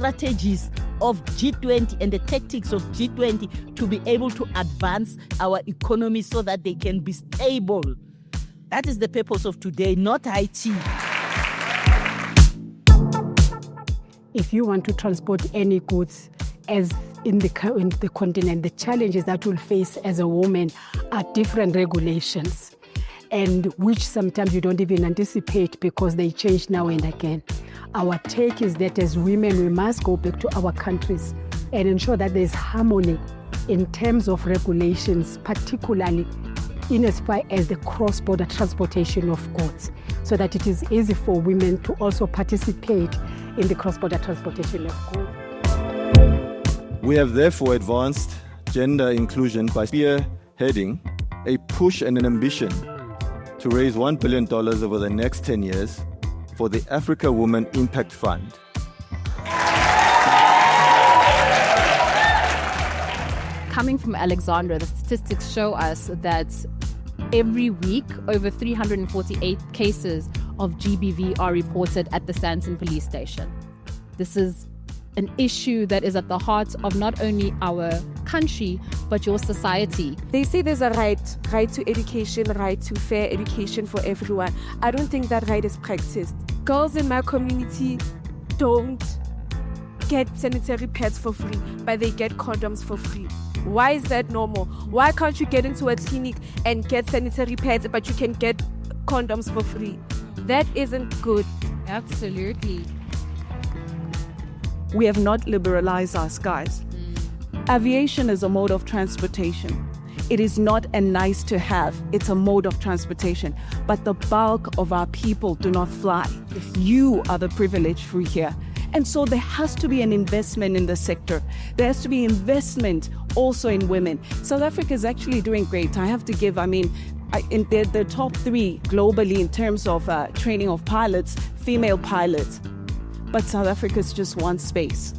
strategies of G20 and the tactics of G20 to be able to advance our economy so that they can be stable. That is the purpose of today, not IT. If you want to transport any goods as in the continent, the challenges that we'll face as a woman are different regulations, and which sometimes you don't even anticipate because they change now and again. Our take is that as women, we must go back to our countries and ensure that there's harmony in terms of regulations, particularly in as far as the cross-border transportation of goods, so that it is easy for women to also participate in the cross-border transportation of goods. We have therefore advanced gender inclusion by spearheading a push and an ambition to raise $1 billion over the next 10 years for the Africa Women Impact Fund. Coming from Alexandra, the statistics show us that every week, over 348 cases of GBV are reported at the Sandton police station. This is an issue that is at the heart of not only our country, but your society. They say there's a right to education, right to fair education for everyone. I don't think that right is practiced. Girls in my community don't get sanitary pads for free, but they get condoms for free. Why is that normal? Why can't you get into a clinic and get sanitary pads, but you can get condoms for free? That isn't good. Absolutely. We have not liberalized our skies. Aviation is a mode of transportation. It is not a nice to have, it's a mode of transportation. But the bulk of our people do not fly. You are the privileged few here. And so there has to be an investment in the sector. There has to be investment also in women. South Africa is actually doing great. I have to give, in the top 3 globally in terms of training of pilots, female pilots. But South Africa is just one space.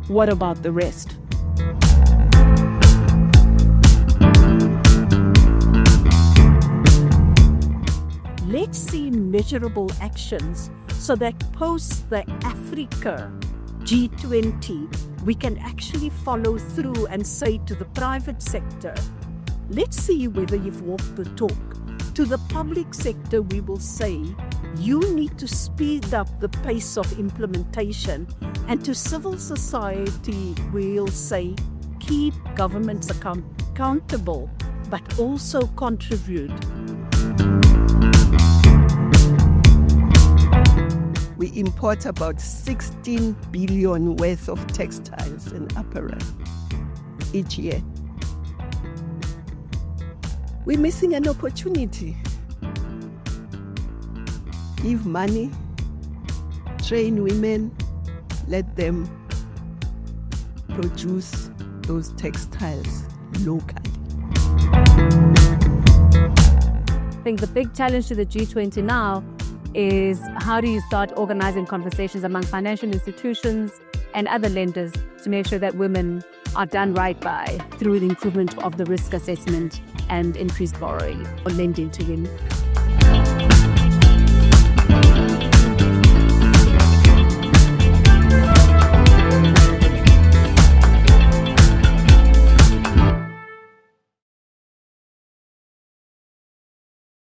What about the rest? Let's see measurable actions so that post the Africa G20, we can actually follow through and say to the private sector, let's see whether you've walked the talk. To the public sector, we will say, you need to speed up the pace of implementation. And to civil society, we'll say, keep governments accountable, but also contribute. We import about 16 billion worth of textiles and apparel each year. We're missing an opportunity. Give money, train women, let them produce those textiles locally. I think the big challenge to the G20 now is how do you start organizing conversations among financial institutions and other lenders to make sure that women are done right by through the improvement of the risk assessment and increased borrowing or lending to women.